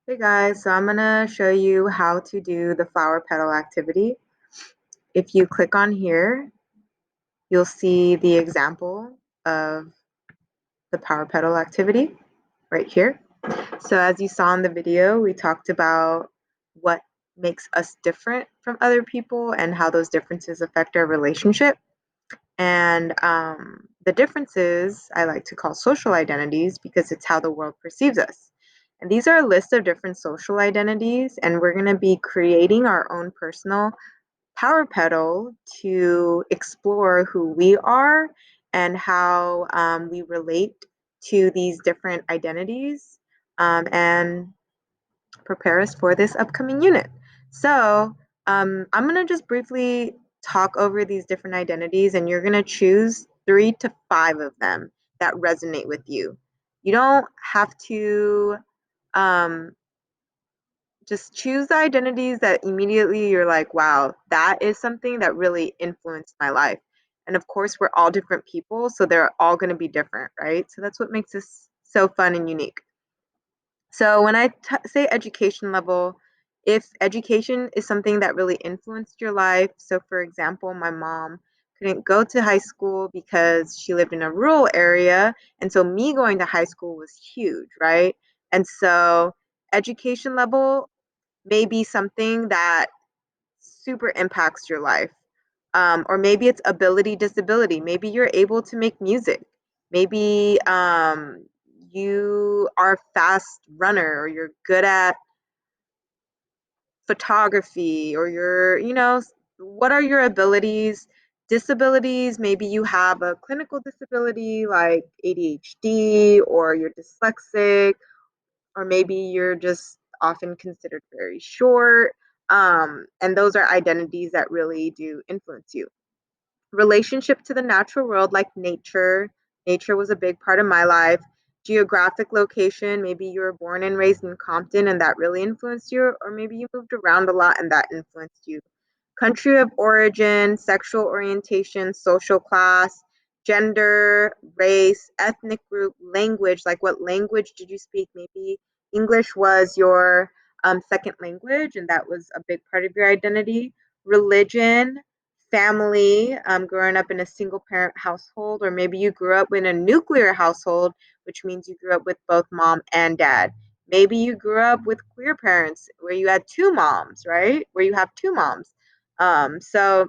Hey guys, so I'm gonna show you how to do the flower petal activity. If you click on here, you'll see the example of the power petal activity right here. So as you saw in the video, we talked about what makes us different from other people and how those differences affect our relationship. And the differences I like to call social identities because it's how the world perceives us. And these are a list of different social identities, and we're going to be creating our own personal power pedal to explore who we are and how we relate to these different identities and prepare us for this upcoming unit. So I'm going to just briefly talk over these different identities, and you're going to choose 3 to 5 of them that resonate with you. You don't have to um, just choose the identities that immediately you're like, wow, that is something that really influenced my life. And of course, we're all different people, so they're all going to be different, right? So that's what makes this so fun and unique. So when I say education level, if education is something that really influenced your life, so for example, my mom couldn't go to high school because she lived in a rural area, and so me going to high school was huge, right? And so education level may be something that super impacts your life. Or maybe it's ability disability. Maybe you're able to make music. Maybe you are a fast runner or you're good at photography or what are your abilities? Disabilities, maybe you have a clinical disability like ADHD or you're dyslexic or maybe you're just often considered very short. And those are identities that really do influence you. Relationship to the natural world, like nature. Nature was a big part of my life. Geographic location, maybe you were born and raised in Compton and that really influenced you, or maybe you moved around a lot and that influenced you. Country of origin, sexual orientation, social class, gender, race, ethnic group, language, like what language did you speak? Maybe English was your second language and that was a big part of your identity. Religion, family, growing up in a single parent household, or maybe you grew up in a nuclear household, which means you grew up with both mom and dad. Maybe you grew up with queer parents where you had two moms, right? Where you have two moms. So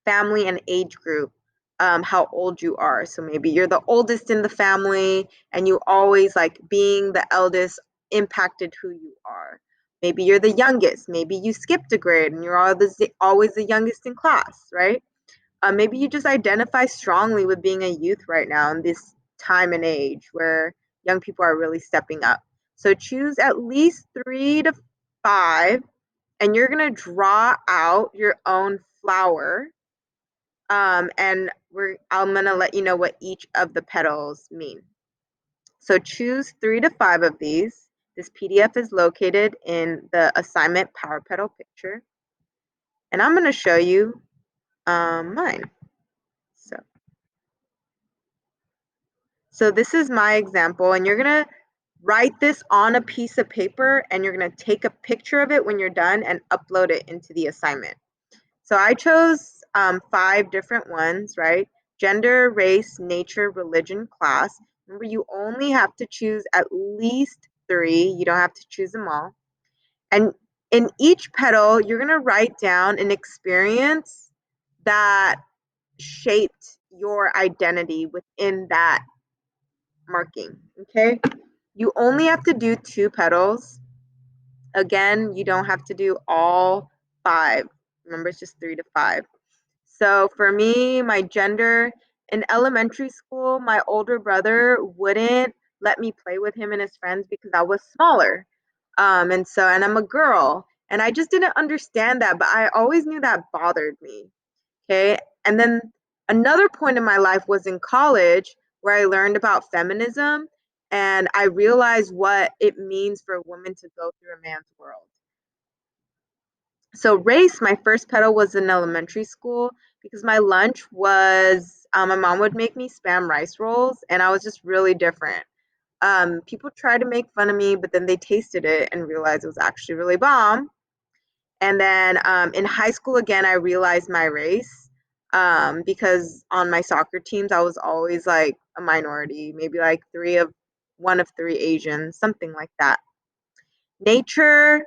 family and age group, how old you are. So maybe you're the oldest in the family and you always like being the eldest impacted who you are. Maybe you're the youngest. Maybe you skipped a grade and you're always the youngest in class, right? Maybe you just identify strongly with being a youth right now in this time and age where young people are really stepping up. So choose at least 3 to 5, and you're going to draw out your own flower, and I'm gonna let you know what each of the petals mean. So choose 3 to 5 of these. This PDF is located in the assignment power petal picture, and I'm gonna show you mine. So, so this is my example, and you're gonna write this on a piece of paper, and you're gonna take a picture of it when you're done and upload it into the assignment. So I chose 5 different ones, right? Gender, race, nature, religion, class. Remember, you only have to choose at least 3. You don't have to choose them all. And in each petal, you're going to write down an experience that shaped your identity within that marking, okay? You only have to do 2 petals. Again, you don't have to do all 5. Remember, it's just 3 to 5. So for me, my gender in elementary school, my older brother wouldn't let me play with him and his friends because I was smaller. And I'm a girl. And I just didn't understand that, but I always knew that bothered me. Okay. And then another point in my life was in college where I learned about feminism and I realized what it means for a woman to go through a man's world. So race, my first petal was in elementary school because my lunch was my mom would make me spam rice rolls, and I was just really different. People tried to make fun of me, but then they tasted it and realized it was actually really bomb. And then in high school, again, I realized my race because on my soccer teams, I was always like a minority, maybe like one of three Asians, something like that. Nature,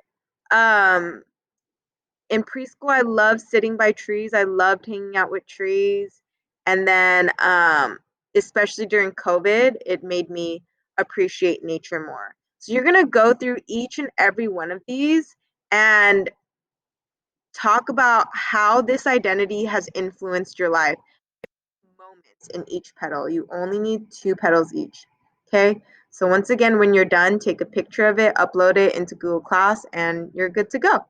um, in preschool, I loved sitting by trees. I loved hanging out with trees. And then, especially during COVID, it made me appreciate nature more. So you're going to go through each and every one of these and talk about how this identity has influenced your life. Moments in each petal. You only need 2 petals each. Okay. So once again, when you're done, take a picture of it, upload it into Google Class, and you're good to go.